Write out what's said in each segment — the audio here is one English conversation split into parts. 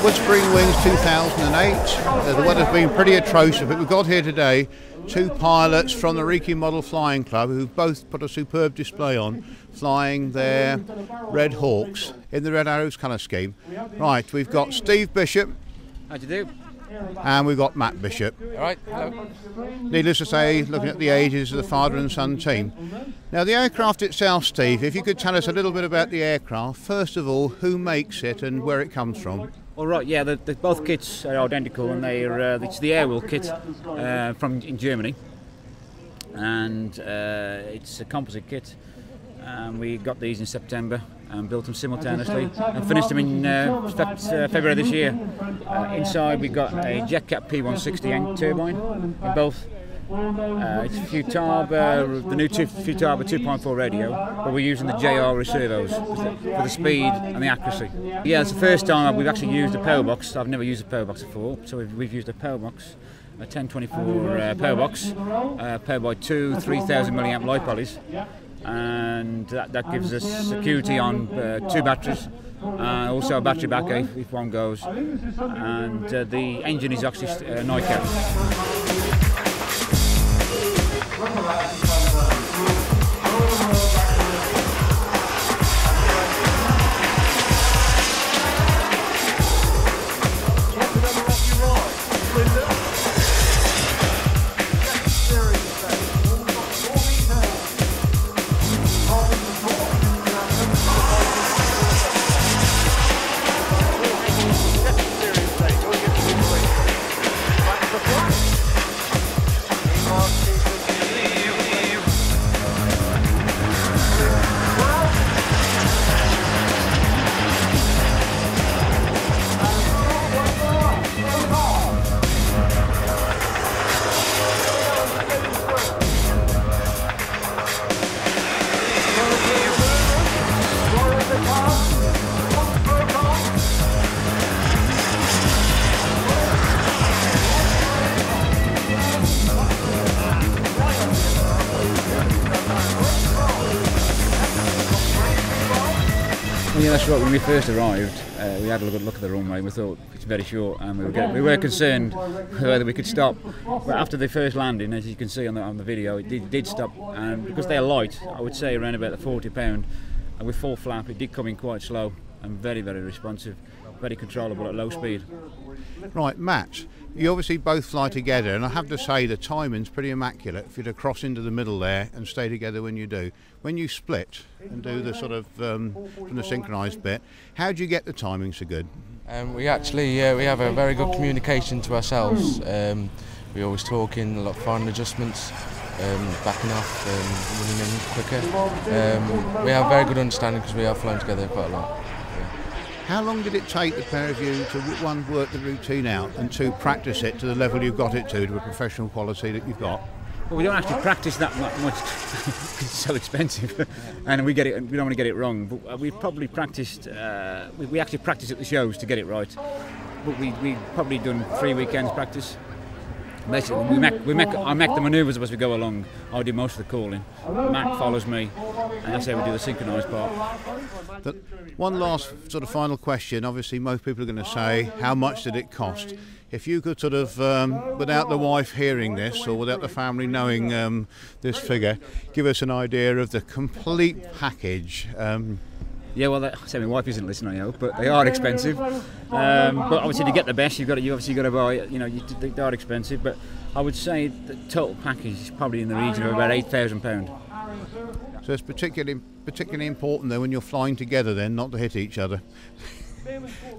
Woodspring Wings 2008. The weather's been pretty atrocious, but we've got here today two pilots from the Reiki Model Flying Club who've both put a superb display on, flying their Red Hawks in the Red Arrows colour scheme. Right, we've got Steve Bishop. How do you do? And we've got Matt Bishop. All right, hello. Needless to say, looking at the ages of the father and son team. Now the aircraft itself, Steve, if you could tell us a little bit about the aircraft. First of all, who makes it and where it comes from? All right, yeah, both kits are identical, and it's the Airwheel kit in Germany, and it's a composite kit. We got these in September and built them simultaneously and finished them in February this year. Inside we got a JetCat P160 turbine in both. It's Futaba, the new Futaba 2.4 radio, but we're using the JR Reservos for the speed and the accuracy. Yeah, it's the first time we've actually used a power box. I've never used a power box before, so we've used a power box, a 1024 power box, powered by two 3000 milliamp light polys, and that gives us security on two batteries. Also a battery backup if one goes, and the engine is actually NICAP. Yeah, that's right. When we first arrived, we had a good look at the runway. We thought it's very short, and we were concerned whether we could stop. But after the first landing, as you can see on the video, it did stop. And because they're light, I would say around about the 40 pound, and with full flap, it did come in quite slow and very, very responsive, very controllable at low speed. Right, Matt, you obviously both fly together, and I have to say the timing's pretty immaculate for you to cross into the middle there and stay together when you do. When you split and do the sort of from the synchronised bit, how do you get the timing so good? We actually we have a very good communication to ourselves. We always talk in a lot of fine adjustments, backing off, running in quicker. We have very good understanding because we have flown together quite a lot. How long did it take the pair of you to, one, work the routine out, and two, practice it to the level you've got it to a professional quality that you've got? Well, we don't actually practice that much because it's so expensive, and we don't want to get it wrong. But we've probably practiced. We actually practice at the shows to get it right. But we've probably done 3 weekends practice. Basically, I make the manoeuvres as we go along. I do most of the calling. Matt follows me, and that's how we do the synchronised part. But one last sort of final question. Obviously, most people are going to say, how much did it cost? If you could sort of, without the wife hearing this or without the family knowing this figure, give us an idea of the complete package. Yeah, well, my wife isn't listening, I hope, but they are expensive. But obviously, to get the best, you obviously got to buy. They are expensive. But I would say the total package is probably in the region of about £8,000. So it's particularly important, though, when you're flying together, then not to hit each other.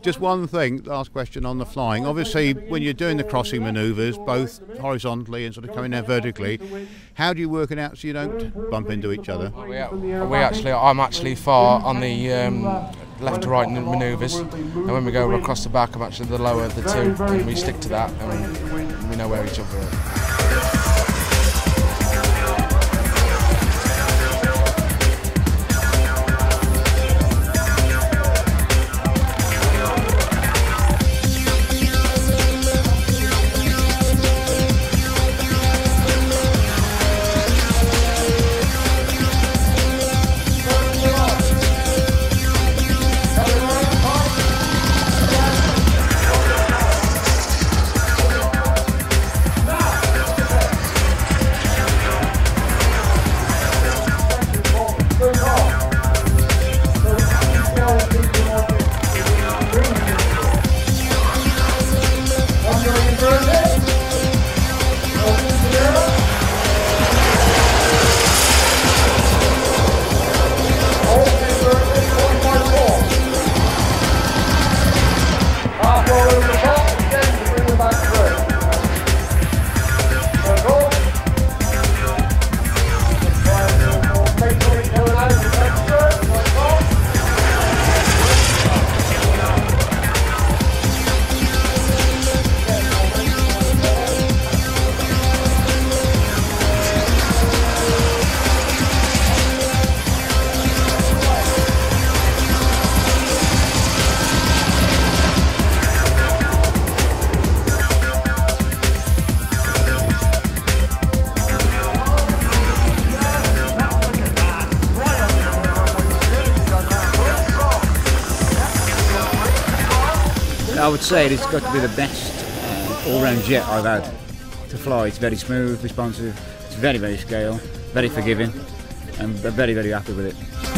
Just one thing, last question on the flying. Obviously, when you're doing the crossing manoeuvres, both horizontally and sort of coming down vertically, how do you work it out so you don't bump into each other? I'm actually far on the left to right manoeuvres, and when we go across the back, I'm actually the lower of the two, and we stick to that, and we know where each other are. I would say it's got to be the best all-round jet I've had to fly. It's very smooth, responsive, it's very, very scale, very forgiving, and I'm very, very happy with it.